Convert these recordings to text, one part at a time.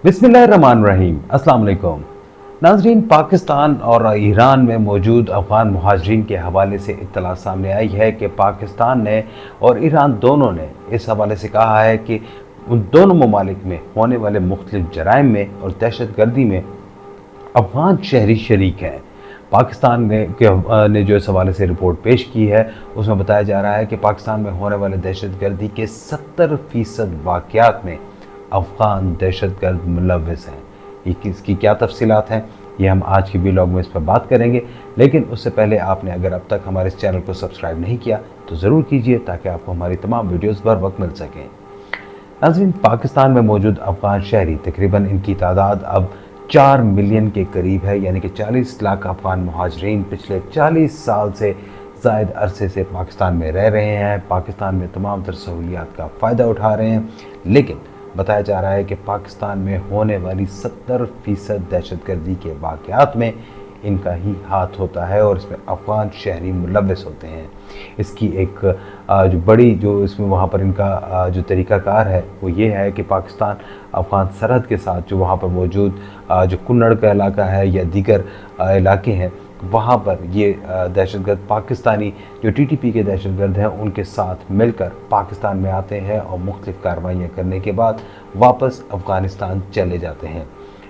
बिस्मिल्लाहिर्रहमानिर्रहीम। अस्सलाम वालेकुम नाज़रीन। पाकिस्तान और ईरान में मौजूद अफ़गान मुहाजिरीन के हवाले से इत्तला सामने आई है कि पाकिस्तान ने और ईरान दोनों ने इस हवाले से कहा है कि उन दोनों ममालिक में होने वाले मुख्तलिफ जराइम में और दहशत गर्दी में अफ़गान शहरी शरीक हैं। पाकिस्तान ने जो इस हवाले से रिपोर्ट पेश की है उसमें बताया जा रहा है कि पाकिस्तान में होने वाले दहशत गर्दी के 70% वाक़यात में अफ़गान दहशत गर्द मुलव्वस हैं। इसकी क्या तफसीलात हैं ये हम आज की व्लॉग में इस पर बात करेंगे, लेकिन उससे पहले आपने अगर अब तक हमारे इस चैनल को सब्सक्राइब नहीं किया तो ज़रूर कीजिए ताकि आपको हमारी तमाम वीडियोज़ बर वक्त मिल सकें। नाज़रीन, पाकिस्तान में मौजूद अफ़गान शहरी तकरीबन इनकी तादाद अब 4 मिलियन के करीब है, यानी कि 40 लाख अफ़गान मुहाजिरीन पिछले 40 साल से ज़ायद अरसे से पाकिस्तान में रह रहे हैं, पाकिस्तान में तमाम तर सहूलियात का फ़ायदा उठा रहे हैं। लेकिन बताया जा रहा है कि पाकिस्तान में होने वाली 70% दहशतगर्दी के वाक़यात में इनका ही हाथ होता है और इसमें अफ़गान शहरी मुलव्वस होते हैं। इसकी एक जो बड़ी जो इसमें वहाँ पर इनका जो तरीक़ाकार है वो ये है कि पाकिस्तान अफ़गान सरहद के साथ जो वहाँ पर मौजूद जो कुन्नड़ का इलाका है या दीगर इलाके हैं वहाँ पर ये दहशतगर्द पाकिस्तानी जो टीटीपी के दहशतगर्द हैं उनके साथ मिलकर पाकिस्तान में आते हैं और मुख्तलिफ़ कार्रवाइयाँ करने के बाद वापस अफ़गानिस्तान चले जाते हैं।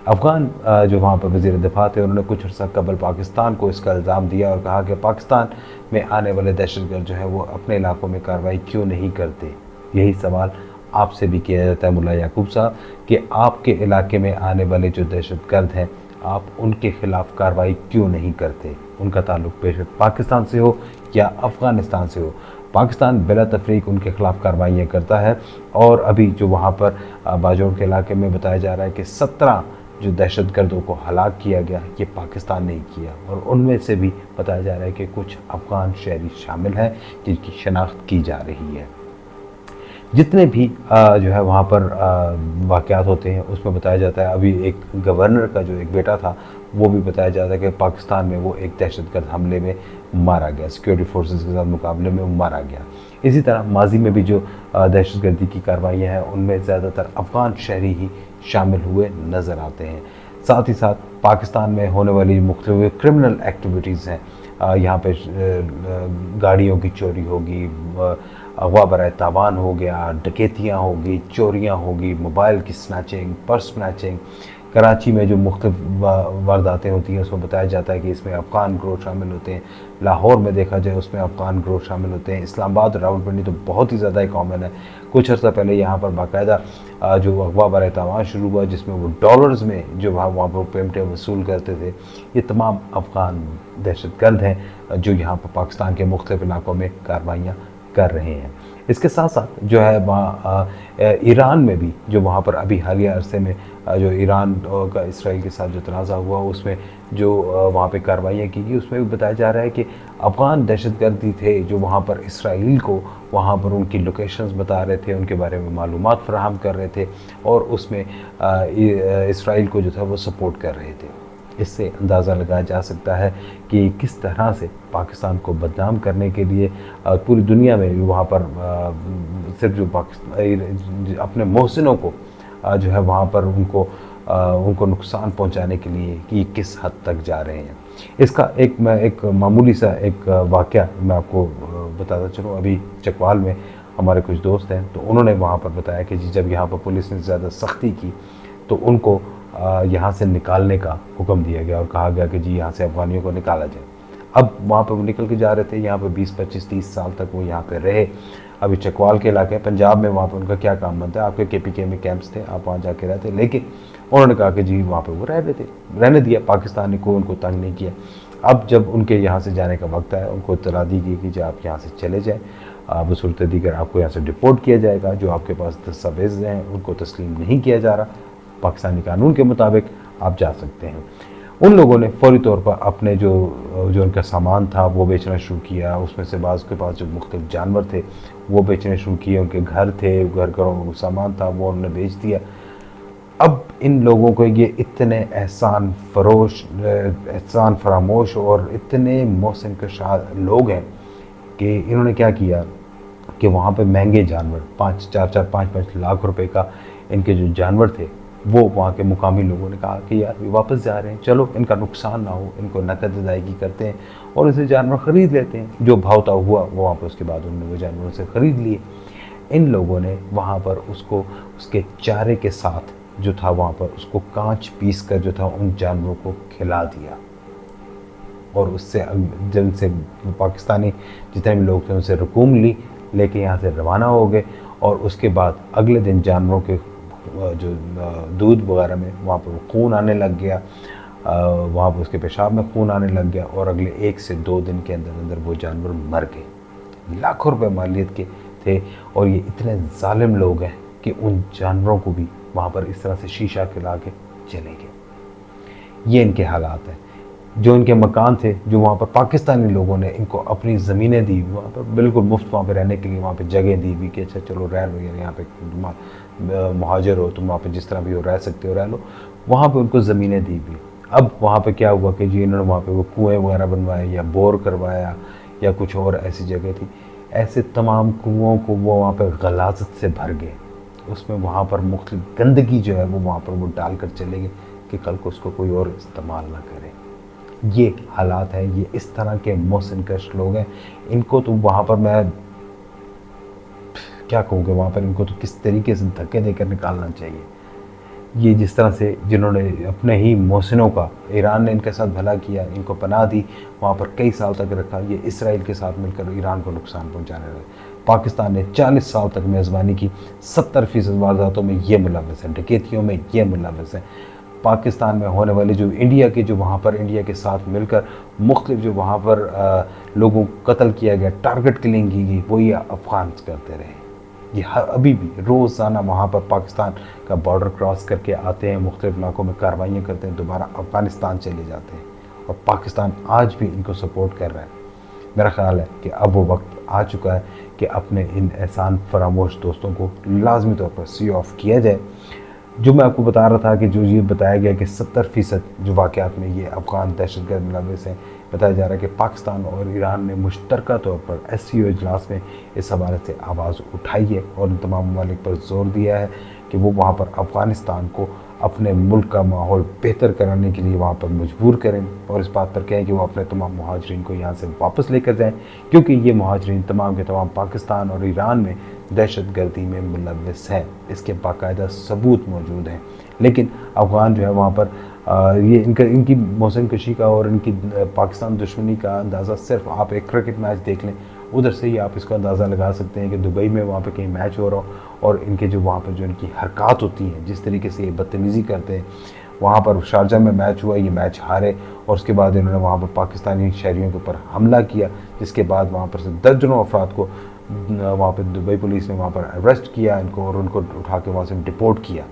अफ़गान जो वहाँ पर वज़ीर दिफ़ा थे उन्होंने कुछ अर्सा कबल पाकिस्तान को इसका इल्ज़ाम दिया और कहा कि पाकिस्तान में आने वाले दहशतगर्द जो है वो अपने इलाकों में कार्रवाई क्यों नहीं करते। यही सवाल आपसे भी किया जाता है मुल्ला याकूब साहब कि आपके इलाके में आने वाले जो दहशतगर्द हैं आप उनके ख़िलाफ़ कार्रवाई क्यों नहीं करते। उनका ताल्लुक़ बेशक पाकिस्तान से हो या अफ़गानिस्तान से हो, पाकिस्तान बिला तफरीक उनके ख़िलाफ़ कार्रवाइयाँ करता है। और अभी जो वहाँ पर बाजौड़ के इलाके में बताया जा रहा है कि 17 जो दहशतगर्दों को हलाक किया गया ये पाकिस्तान ने किया और उनमें से भी बताया जा रहा है कि कुछ अफ़गान शहरी शामिल हैं जिनकी शनाख्त की जा रही है। जितने भी जो है वहाँ पर वाक़यात होते हैं उसमें बताया जाता है, अभी एक गवर्नर का जो एक बेटा था वो भी बताया जाता है कि पाकिस्तान में वो एक दहशतगर्द हमले में मारा गया, सिक्योरिटी फोर्सेस के साथ मुकाबले में वो मारा गया। इसी तरह माजी में भी जो दहशतगर्दी की कार्रवाइयाँ हैं उनमें ज़्यादातर अफ़गान शहरी ही शामिल हुए नज़र आते हैं। साथ ही साथ पाकिस्तान में होने वाली मुख्तलिफ़ क्रिमिनल एक्टिविटीज़ हैं, यहाँ पे गाड़ियों की चोरी होगी, अगवा बराए तावान हो गया, डकैतियाँ होगी, चोरियाँ होगी, मोबाइल की स्नैचिंग, पर्स स्नैचिंग। कराची में जो मुख्तलिफ़ वारदातें होती हैं उसमें बताया जाता है कि इसमें अफ़गान गिरोह शामिल होते हैं। लाहौर में देखा जाए उसमें अफ़गान गिरोह शामिल होते हैं। इस्लामाबाद, रावलपिंडी तो बहुत ही ज़्यादा कॉमन है। कुछ अर्सा पहले यहाँ पर बाकायदा जो अगवा बराए तावान शुरू हुआ जिसमें वो डॉलर्स में जो वहाँ पर पेमेंटें वसूल करते थे। ये तमाम अफ़गान दहशतगर्द हैं जो यहाँ पर पाकिस्तान के मुख्तलिफ़ इलाकों में कार्रवाइयाँ कर रहे हैं। इसके साथ साथ जो है वहाँ ईरान में भी जो वहाँ पर अभी हालिया अरसे में जो ईरान का इसराइल के साथ जो तनाज़ा हुआ उसमें जो वहाँ पे कार्रवाइयाँ की गई उसमें भी बताया जा रहा है कि अफ़गान दहशतगर्दी थे जो वहाँ पर इसराइल को वहाँ पर उनकी लोकेशंस बता रहे थे, उनके बारे में मालूमात फराहम कर रहे थे और उसमें इसराइल को जो था वो सपोर्ट कर रहे थे। इससे अंदाज़ा लगाया जा सकता है कि किस तरह से पाकिस्तान को बदनाम करने के लिए पूरी दुनिया में वहाँ पर सिर्फ जो पाकिस्तान अपने मोहसिनों को जो है वहाँ पर उनको नुकसान पहुँचाने के लिए कि किस हद तक जा रहे हैं। इसका एक मामूली सा एक वाक़या मैं आपको बताता चलूँ। अभी चकवाल में हमारे कुछ दोस्त हैं तो उन्होंने वहाँ पर बताया कि जी जब यहाँ पर पुलिस ने ज़्यादा सख्ती की तो उनको यहाँ से निकालने का हुक्म दिया गया और कहा गया कि जी यहाँ से अफ़गानियों को निकाला जाए। अब वहाँ पर वो निकल के जा रहे थे, यहाँ पर 20, 25, 30 साल तक वो यहाँ पे रहे। अभी चकवाल के इलाके पंजाब में वहाँ पर उनका क्या काम बनता है, आपके KPK में कैंप्स थे, आप वहाँ जाके रहते, लेकिन उन्होंने कहा कि जी वहाँ पर वो रह रहे थे, रहने दिया, पाकिस्तान ने कोई उनको तंग नहीं किया। अब जब उनके यहाँ से जाने का वक्त आया उनको इत्तला दी गई कि जी आप यहाँ से चले जाएँ, बसूरत दीगर आपको यहाँ से डिपोर्ट किया जाएगा, जो आपके पास दस्तावेज़ हैं उनको तस्लीम नहीं किया जा रहा, पाकिस्तानी कानून के मुताबिक आप जा सकते हैं। उन लोगों ने फौरी तौर पर अपने जो उनका सामान था वो बेचना शुरू किया। उसमें से बाज़ के पास जो मुख्तलिफ जानवर थे वो बेचने शुरू किए, उनके घर थे, घर का सामान था वो उन्होंने बेच दिया। अब इन लोगों को ये इतने एहसान फरामोश और इतने मोहसिन कशा लोग हैं कि इन्होंने क्या किया कि वहाँ पे महंगे जानवर 5-4-5 लाख रुपए का इनके जो जानवर थे वो वहाँ के मुकामी लोगों ने कहा कि यार ये वापस जा रहे हैं, चलो इनका नुकसान ना हो, इनको नकद अदायगी करते हैं और इसे जानवर ख़रीद लेते हैं। जो भावता हुआ वो वहाँ पर उसके बाद उन्होंने वो जानवरों से ख़रीद लिए। इन लोगों ने वहाँ पर उसको उसके चारे के साथ जो था वहाँ पर उसको कांच पीस कर जो था उन जानवरों को खिला दिया। और उससे जब से पाकिस्तानी जितने भी लोग थे उनसे रकूम ली, लेके यहाँ से रवाना हो गए। और उसके बाद अगले दिन जानवरों के जो दूध वगैरह में वहाँ पर खून आने लग गया, वहाँ पर उसके पेशाब में खून आने लग गया और अगले 1 से 2 दिन के अंदर अंदर वो जानवर मर गए। लाखों रुपए मालियत के थे और ये इतने जालिम लोग हैं कि उन जानवरों को भी वहाँ पर इस तरह से शीशा खिला के चले गए। ये इनके हालात हैं। जो इनके मकान थे, जो वहाँ पर पाकिस्तानी लोगों ने इनको अपनी ज़मीनें दी, वहाँ पर बिल्कुल मुफ्त वहाँ पर रहने के लिए वहाँ पर जगह दी भी कि अच्छा चलो रह लो, यहाँ पे मुहाजिर हो, तुम वहाँ पे जिस तरह भी हो रह सकते हो रह लो। वहाँ पे उनको ज़मीनें दी भी। अब वहाँ पे क्या हुआ कि जी इन्होंने वहाँ पे वो कुएँ वगैरह बनवाए या बोर करवाया या कुछ और ऐसी जगह थी, ऐसे तमाम कुओं को वो वहाँ पर गलाजत से भर गए। उसमें वहाँ पर मुख्तलिफ गंदगी जो है वो वहाँ पर वो डाल कर चले गए कि कल को उसको कोई और इस्तेमाल ना करे। ये हालात हैं, ये इस तरह के मोहसिन कश लोग हैं। इनको तो वहाँ पर मैं क्या कहूँगा, वहाँ पर इनको तो किस तरीके से धक्के देकर निकालना चाहिए। ये जिस तरह से जिन्होंने अपने ही मोहसिनों का, ईरान ने इनके साथ भला किया, इनको पनाह दी, वहाँ पर कई साल तक रखा, ये इसराइल के साथ मिलकर ईरान को नुकसान पहुँचाने लगे। पाकिस्तान ने 40 साल तक मेज़बानी की, 70% वारदातों में ये मुलव्वस है, डकैतियों में ये मुलव्वस है। पाकिस्तान में होने वाली जो इंडिया के, जो वहाँ पर इंडिया के साथ मिलकर मुख्तलिफ जो वहाँ पर लोगों को कत्ल किया गया, टारगेट किलिंग की गई, वो ये अफ़गान करते रहे। ये अभी भी रोज़ाना वहाँ पर पाकिस्तान का बॉर्डर क्रॉस करके आते हैं, मुख्तलिफ इलाकों में कार्रवाइयाँ करते हैं, दोबारा अफ़गानिस्तान चले जाते हैं और पाकिस्तान आज भी इनको सपोर्ट कर रहा है। मेरा ख़्याल है कि अब वो वक्त आ चुका है कि अपने इन एहसान फरामोश दोस्तों को लाजमी तौर पर सी ऑफ किया जाए। जो मैं आपको बता रहा था कि जो ये बताया गया कि 70% जो वाक़यात में ये अफ़गान दहशतगर्द मुलव्वस हैं, बताया जा रहा है कि पाकिस्तान और ईरान ने मुश्तरका तौर पर SCO इजलास में इस हवाले से आवाज़ उठाई है और इन तमाम ममालिक पर जोर दिया है कि वो वहाँ पर अफ़गानिस्तान को अपने मुल्क का माहौल बेहतर कराने के लिए वहाँ पर मजबूर करें और इस बात पर कहें कि वो अपने तमाम मुहाजिरीन को यहाँ से वापस लेकर जाएं, क्योंकि ये मुहाजिरीन तमाम के तमाम पाकिस्तान और ईरान में दहशतगर्दी में मुलव्वस हैं। इसके बाकायदा सबूत मौजूद हैं। लेकिन अफ़गान जो है वहाँ पर ये इनकी मोहसिन कशी का और इनकी पाकिस्तान दुश्मनी का अंदाज़ा सिर्फ आप एक क्रिकेट मैच देख लें, उधर से ही आप इसका अंदाज़ा लगा सकते हैं कि दुबई में वहाँ पे कहीं मैच हो रहा हो और इनके जो वहाँ पर जो इनकी हरकत होती हैं, जिस तरीके से ये बदतमीज़ी करते हैं। वहाँ पर शारजा में मैच हुआ, ये मैच हारे और उसके बाद इन्होंने वहाँ पर पाकिस्तानी शहरियों के ऊपर हमला किया, जिसके बाद वहाँ पर से दर्जनों अफराद को वहाँ पर दुबई पुलिस ने वहाँ पर अरेस्ट किया इनको और उनको उठा के वहाँ से डिपोर्ट किया।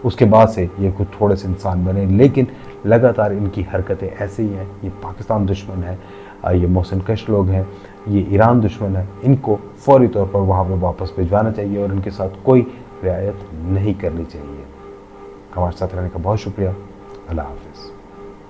उसके बाद से ये कुछ थोड़े से इंसान बने, लेकिन लगातार इनकी हरकतें ऐसे ही हैं। ये पाकिस्तान दुश्मन है, ये मोहसिन कश लोग हैं, ये ईरान दुश्मन है। इनको फौरी तौर पर वहाँ पर वापस भिजवाना चाहिए और इनके साथ कोई रियायत नहीं करनी चाहिए। हमारे साथ रहने का बहुत शुक्रिया। अल्लाह हाफ़िज़।